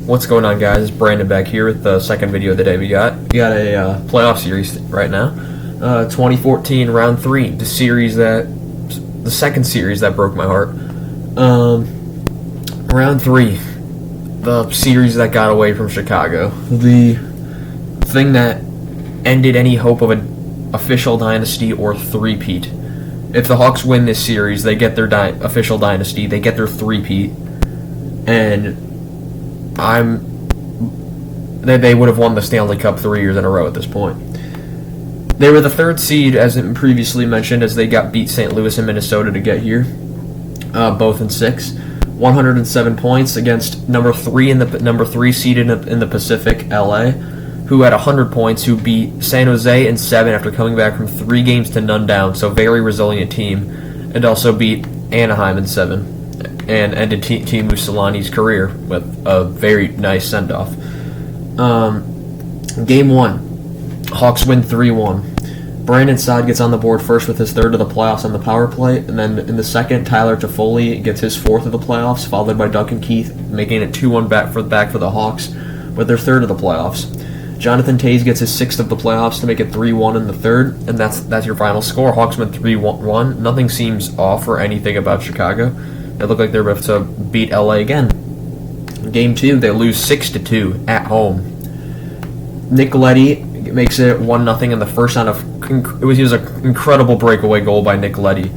What's going on, guys? It's Brandon back here with the second video of the day. We got a playoff series right now. 2014 round 3, the second series that broke my heart. Round 3, the series that got away from Chicago, the thing that ended any hope of an official dynasty or three-peat. If the Hawks win this series, they get their official dynasty, they get their three-peat, and they would have won the Stanley Cup 3 years in a row at this point. They were the third seed, as previously mentioned, as they beat St. Louis and Minnesota to get here, both in 6. 107 points against number 3 seeded in the Pacific, LA, who had 100 points, who beat San Jose in 7 after coming back from 3 games to none down, so very resilient team, and also beat Anaheim in 7. And ended Teemu Selanne's career with a very nice send-off. Game 1, Hawks win 3-1. Brandon Saad gets on the board first with his third of the playoffs on the power play, and then in the second, Tyler Toffoli gets his fourth of the playoffs, followed by Duncan Keith, making it 2-1 back for the Hawks with their third of the playoffs. Jonathan Toews gets his sixth of the playoffs to make it 3-1 in the third, and that's your final score. Hawks win 3-1. Nothing seems off or anything about Chicago. They look like they're about to beat LA again. Game 2, they lose 6-2 at home. Nick Leddy makes it 1-0 in the first round it was an incredible breakaway goal by Nick Leddy.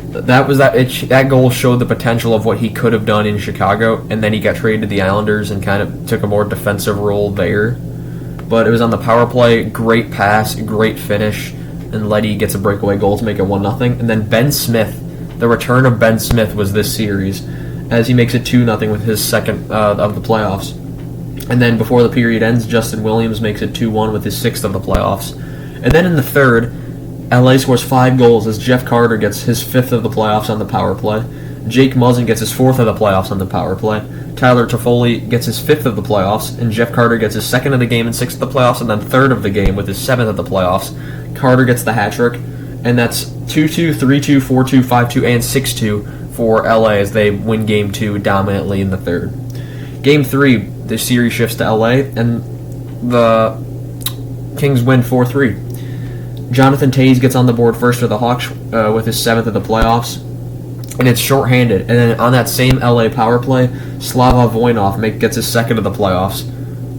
That goal showed the potential of what he could have done in Chicago, and then he got traded to the Islanders and kind of took a more defensive role there. But it was on the power play, great pass, great finish, and Leddy gets a breakaway goal to make it 1-0. And then Ben Smith, the return of Ben Smith was this series, as he makes it 2-0 with his second of the playoffs. And then before the period ends, Justin Williams makes it 2-1 with his sixth of the playoffs. And then in the third, LA scores 5 goals as Jeff Carter gets his fifth of the playoffs on the power play. Jake Muzzin gets his fourth of the playoffs on the power play. Tyler Toffoli gets his fifth of the playoffs, and Jeff Carter gets his second of the game and sixth of the playoffs, and then third of the game with his seventh of the playoffs. Carter gets the hat trick, and that's 2-2, 3-2, 4-2, 5-2, and 6-2 for LA as they win Game 2 dominantly in the third. Game 3, the series shifts to LA, and the Kings win 4-3. Jonathan Toews gets on the board first for the Hawks with his seventh of the playoffs, and it's shorthanded. And then on that same LA power play, Slava Voinov gets his second of the playoffs.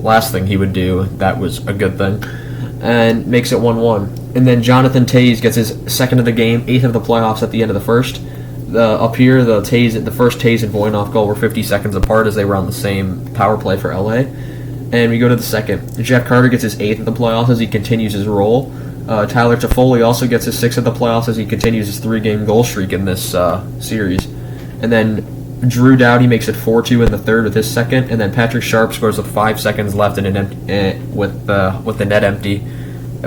Last thing he would do, that was a good thing, and makes it 1-1. And then Jonathan Toews gets his second of the game, eighth of the playoffs at the end of the first. Up here, the first Toews and Voinov goal were 50 seconds apart as they were on the same power play for LA. And we go to the second. Jeff Carter gets his eighth of the playoffs as he continues his role. Tyler Toffoli also gets his sixth of the playoffs as he continues his 3-game goal streak in this series. And then Drew Doughty makes it 4-2 in the third with his second, and then Patrick Sharp scores with 5 seconds left with the net empty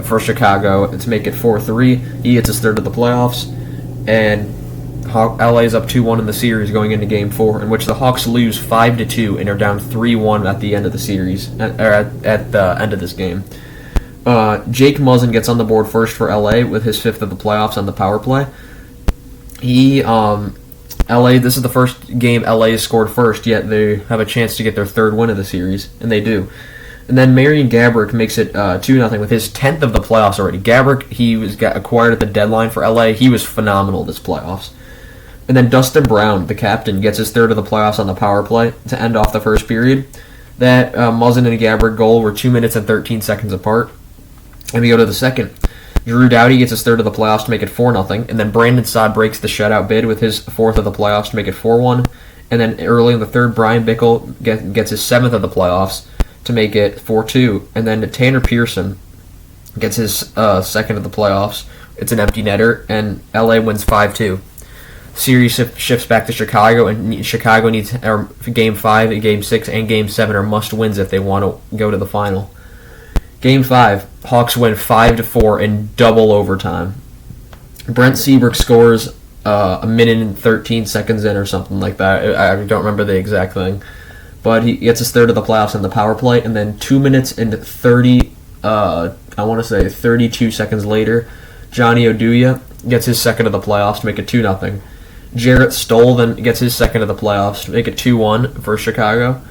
for Chicago to make it 4-3. He gets his third of the playoffs, and LA is up 2-1 in the series going into Game 4, in which the Hawks lose 5-2 and are down 3-1 at the end of the series, at the end of this game. Jake Muzzin gets on the board first for LA with his fifth of the playoffs on the power play. This is the first game LA has scored first, yet they have a chance to get their third win of the series, and they do. And then Marian Gaborik makes it 2-0 with his 10th of the playoffs already. Gaborik, he got acquired at the deadline for LA. He was phenomenal this playoffs. And then Dustin Brown, the captain, gets his third of the playoffs on the power play to end off the first period. That Muzzin and Gaborik goal were 2 minutes and 13 seconds apart. And we go to the second. Drew Doughty gets his third of the playoffs to make it 4-0. And then Brandon Saad breaks the shutout bid with his fourth of the playoffs to make it 4-1. And then early in the third, Brian Bickle gets his seventh of the playoffs to make it 4-2. And then Tanner Pearson gets his second of the playoffs. It's an empty netter, and LA wins 5-2. Series shifts back to Chicago, and Chicago needs Game 5, Game 6, and Game 7 are must-wins if they want to go to the final. Game 5, Hawks win 5-4 in double overtime. Brent Seabrook scores a minute and 13 seconds in or something like that. I don't remember the exact thing. But he gets his third of the playoffs on the power play, and then 2 minutes and 32 seconds later, Johnny Oduya gets his second of the playoffs to make it 2-0. Jarrett Stoll then gets his second of the playoffs to make it 2-1 for Chicago.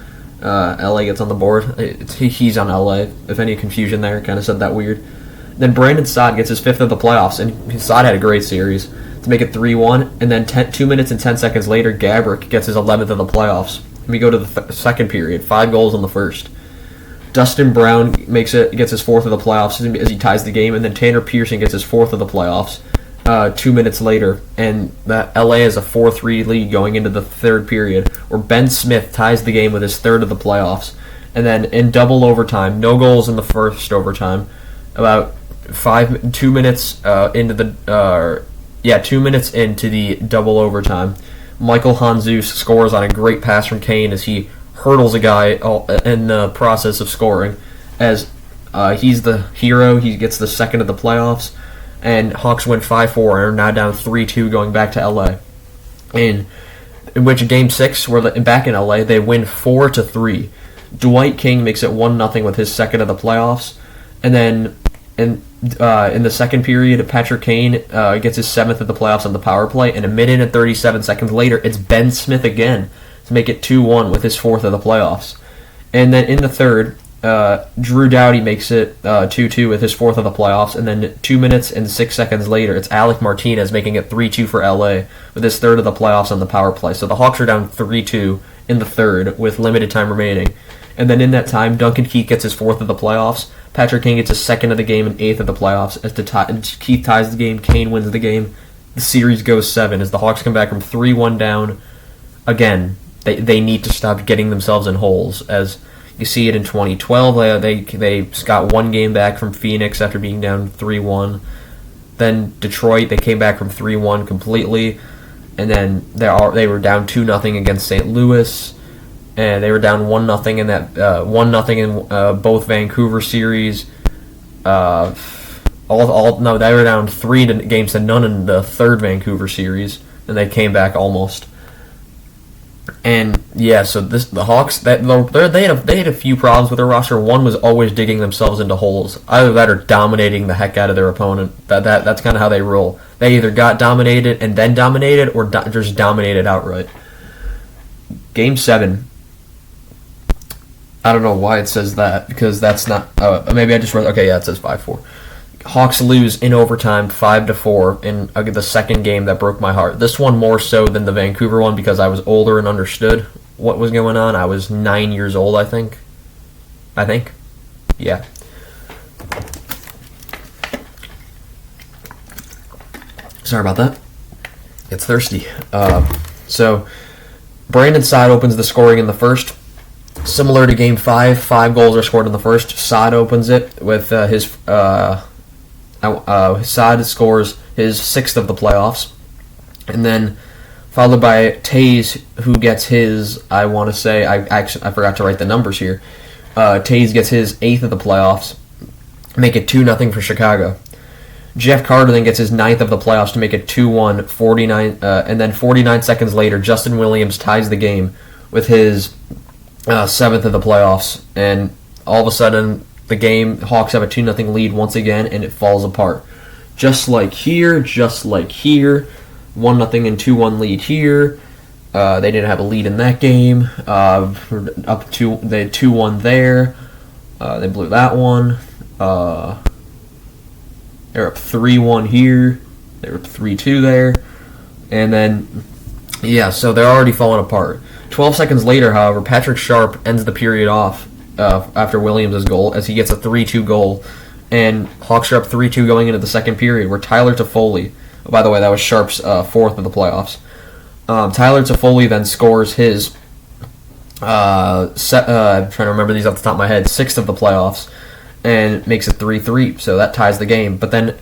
LA gets on the board. He's on LA. If any confusion there, kind of said that weird. Then Brandon Saad gets his 5th of the playoffs, and Saad had a great series to make it 3-1. And then 2 minutes and 10 seconds later, Gabrick gets his 11th of the playoffs. And we go to the second period, 5 goals in the first. Dustin Brown gets his 4th of the playoffs as he ties the game, and then Tanner Pearson gets his 4th of the playoffs 2 minutes later, and LA has a 4-3 lead going into the third period, where Ben Smith ties the game with his 3rd of the playoffs. And then in double overtime, no goals in the first overtime, about 2 minutes into the 2 minutes into the double overtime, Michael Hanzus scores on a great pass from Kane as he hurdles a guy in the process of scoring. As he's the hero, he gets the 2nd of the playoffs, and Hawks win 5-4 and are now down 3-2 going back to LA. In which Game 6, back in LA, they win 4-3. Dwight King makes it 1-0 with his 2nd of the playoffs, and then in the second period, Patrick Kane gets his 7th of the playoffs on the power play, and a minute and 37 seconds later, it's Ben Smith again to make it 2-1 with his 4th of the playoffs. And then in the third, Drew Doughty makes it 2-2 with his 4th of the playoffs, and then 2 minutes and 6 seconds later, it's Alec Martinez making it 3-2 for LA with his 3rd of the playoffs on the power play. So the Hawks are down 3-2 in the third with limited time remaining. And then in that time, Duncan Keith gets his 4th of the playoffs. Patrick Kane gets his 2nd of the game and 8th of the playoffs. As Keith ties the game, Kane wins the game. The series goes 7 as the Hawks come back from 3-1 down. Again, they need to stop getting themselves in holes. As you see it in 2012, they got 1 game back from Phoenix after being down 3-1. Then Detroit, they came back from 3-1 completely. And then they were down 2-0 against St. Louis. And they were down 1-0 in that 1-0 in both Vancouver series. They were down 3 games to none in the third Vancouver series, and they came back almost. And yeah, so the Hawks they had a few problems with their roster. One was always digging themselves into holes. Either that or dominating the heck out of their opponent. That's kind of how they roll. They either got dominated and then dominated, or just dominated outright. Game 7. I don't know why it says that, because that's not... maybe I just read... Okay, yeah, it says 5-4. Hawks lose in overtime 5-4 in the second game that broke my heart. This one more so than the Vancouver one because I was older and understood what was going on. I was 9 years old, I think. Yeah. Sorry about that. It's thirsty. So, Brandon Saad opens the scoring in the first. Similar to Game 5, 5 goals are scored in the first. Saad opens it with Saad scores his 6th of the playoffs. And then followed by Tays, who gets his, I forgot to write the numbers here. Tays gets his 8th of the playoffs, make it 2-0 for Chicago. Jeff Carter then gets his 9th of the playoffs to make it 2-1, 49, and then 49 seconds later, Justin Williams ties the game with his 7th of the playoffs, and all of a sudden the Hawks have a 2-0 lead once again, and it falls apart. Just like here, 1-0 and 2-1 lead here. They didn't have a lead in that game. They had 2-1 there. They blew that one. They're up 3-1 here. They were up 3-2 there. And then, yeah, so they're already falling apart. 12 seconds later, however, Patrick Sharp ends the period off after Williams' goal as he gets a 3-2 goal. And Hawks are up 3-2 going into the second period, where Tyler Toffoli, by the way, that was Sharp's 4th of the playoffs. Tyler Toffoli then scores his, I'm trying to remember these off the top of my head, 6th of the playoffs, and makes it 3-3, so that ties the game. But then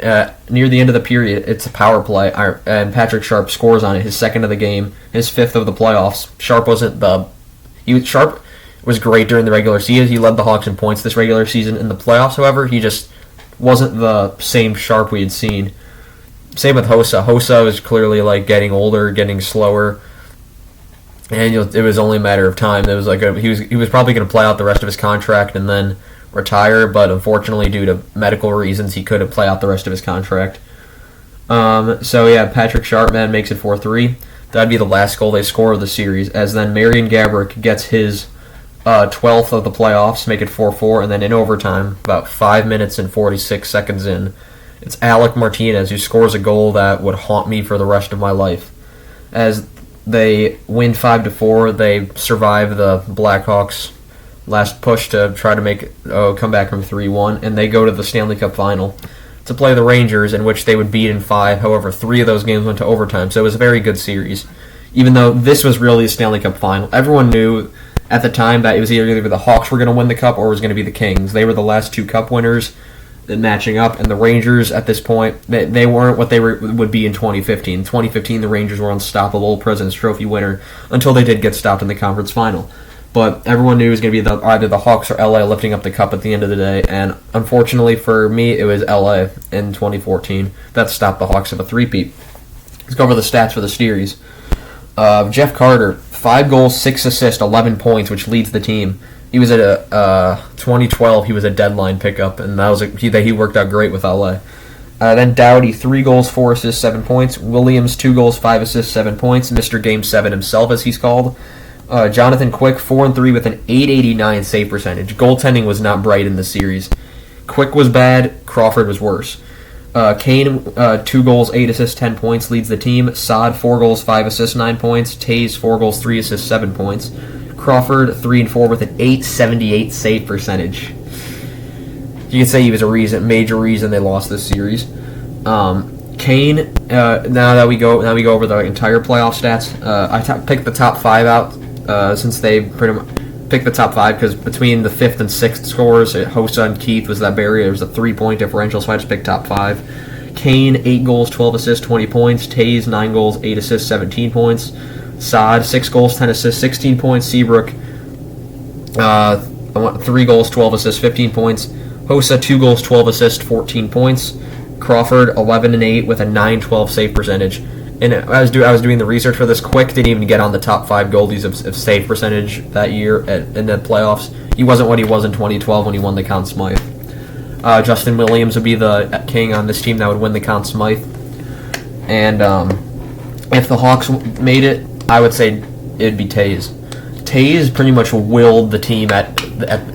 near the end of the period, it's a power play, and Patrick Sharp scores on it, his 2nd of the game, his 5th of the playoffs. Sharp was great during the regular season. He led the Hawks in points this regular season. In the playoffs, however, he just wasn't the same Sharp we had seen. Same with Hossa. Hossa was clearly getting older, getting slower, and it was only a matter of time. It was he was probably going to play out the rest of his contract and then retire, but unfortunately, due to medical reasons, he couldn't play out the rest of his contract. So yeah, Patrick Sharp makes it 4-3. That'd be the last goal they score of the series, as then Marian Gaborik gets his 12th of the playoffs, make it 4-4, and then in overtime, about 5 minutes and 46 seconds in, it's Alec Martinez who scores a goal that would haunt me for the rest of my life. As they win 5-4, they survive the Blackhawks' last push to try to come back from 3-1, and they go to the Stanley Cup Final to play the Rangers, in which they would beat in 5. However, 3 of those games went to overtime, so it was a very good series. Even though this was really a Stanley Cup Final, everyone knew at the time that it was either the Hawks were going to win the Cup or it was going to be the Kings. They were the last 2 Cup winners matching up, and the Rangers at this point, they weren't what they would be in 2015. In 2015, the Rangers were unstoppable, President's Trophy winner, until they did get stopped in the conference final. But everyone knew it was going to be either the Hawks or LA lifting up the cup at the end of the day, and unfortunately for me, it was LA in 2014 that stopped the Hawks of a three-peat. Let's go over the stats for the series. Jeff Carter, 5 goals, 6 assists, 11 points, which leads the team. He was at 2012. He was a deadline pickup, and he worked out great with LA. Then Doughty, 3 goals, 4 assists, 7 points. Williams, 2 goals, 5 assists, 7 points. Mr. Game 7 himself, as he's called. Jonathan Quick, 4-3 with an .889 save percentage. Goaltending was not bright in the series. Quick was bad. Crawford was worse. Kane, 2 goals, 8 assists, 10 points, leads the team. Saad, 4 goals, 5 assists, 9 points. Taves, 4 goals, 3 assists, 7 points. Crawford, 3-4 with an .878 save percentage. You could say he was a major reason they lost this series. Kane, now that we go over the entire playoff stats, I picked the top 5 out since they pretty much picked the top 5 because between the 5th and 6th scores, Hossa and Keith was that barrier. There was a 3-point differential, so I just picked top 5. Kane, 8 goals, 12 assists, 20 points. Taves, 9 goals, 8 assists, 17 points. Saad, 6 goals, 10 assists, 16 points. Seabrook, 3 goals, 12 assists, 15 points. Hossa, 2 goals, 12 assists, 14 points. Crawford, 11-8 with a .912 save percentage. And I was doing the research for this. Quick didn't even get on the top 5 goalies of save percentage that year in the playoffs. He wasn't what he was in 2012 when he won the Conn Smythe. Justin Williams would be the king on this team that would win the Conn Smythe. And if the Hawks made it, I would say it'd be Taves. Taves pretty much willed the team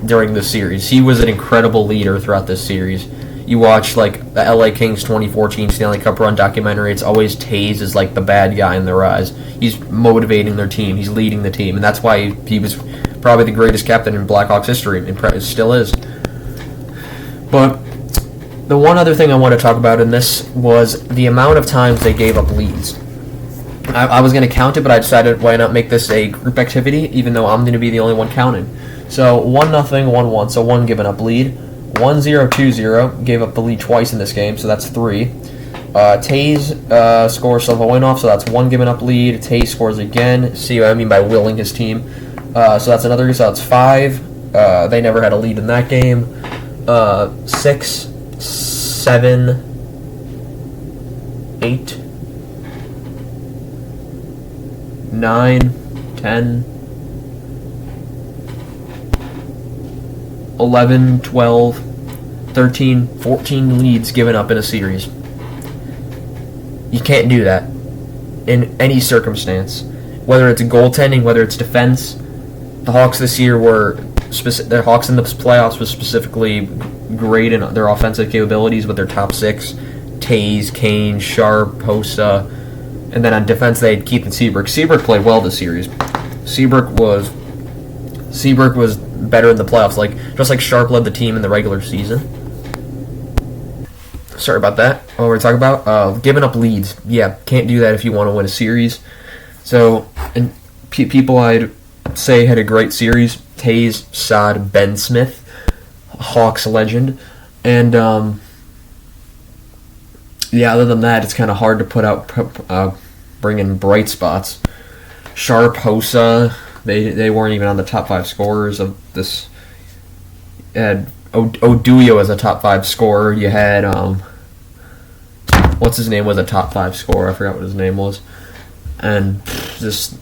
during this series. He was an incredible leader throughout this series. You watch like the LA Kings 2014 Stanley Cup run documentary, it's always Taves is like the bad guy in their eyes. He's motivating their team. He's leading the team, and that's why he was probably the greatest captain in Blackhawks history, and still is. But the one other thing I want to talk about in this was the amount of times they gave up leads. I was going to count it, but I decided why not make this a group activity, even though I'm going to be the only one counting. So 1-0, 1-1, so 1 given up lead. 1-0, 2-0, gave up the lead twice in this game, so that's 3. Taves scores Silva-Winoff, so that's 1 given up lead. Taves scores again. See what I mean by willing his team. So that's another, so that's 5. They never had a lead in that game. 6, 7, 8, 9, 10, 11, 12, 13, 14 leads given up in a series. You can't do that in any circumstance. Whether it's goaltending, whether it's defense. The Hawks this year the Hawks in the playoffs was specifically great in their offensive capabilities with their top 6. Taves, Kane, Sharp, Hossa. And then on defense they had Keith and Seabrook. Seabrook played well this series. Seabrook was better in the playoffs, just like Sharp led the team in the regular season. Sorry about that. What were we talking about? Giving up leads. Yeah, can't do that if you want to win a series. So, and people I'd say had a great series. Taves, Saad, Ben Smith, Hawks legend. And, other than that, it's kind of hard to put out, bring in bright spots. Sharp, Hossa, they weren't even on the top 5 scorers of this. You had Oduyo as a top 5 scorer. You had what's his name was a top 5 scorer. I forgot what his name was. And just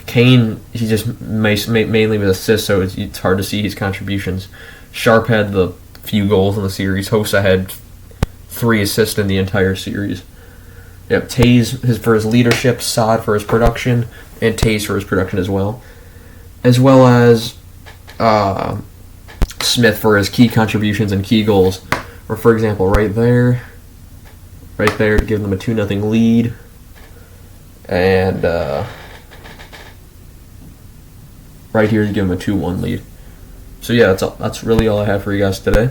Kane, he just mainly with assists, so it's hard to see his contributions. Sharp had the few goals in the series. Hossa had 3 assists in the entire series. Yep, Taves for his leadership, Saad for his production, and Taves for his production as well. As well as Smith for his key contributions and key goals. Or for example, right there to give them a 2-0 lead, and right here to give them a 2-1 lead. So yeah, that's really all I have for you guys today.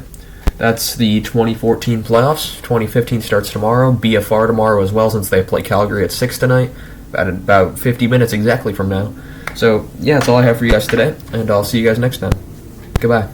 That's the 2014 playoffs. 2015 starts tomorrow. BFR tomorrow as well, since they play Calgary at 6 tonight, about 50 minutes exactly from now. So yeah, that's all I have for you guys today, and I'll see you guys next time. Goodbye.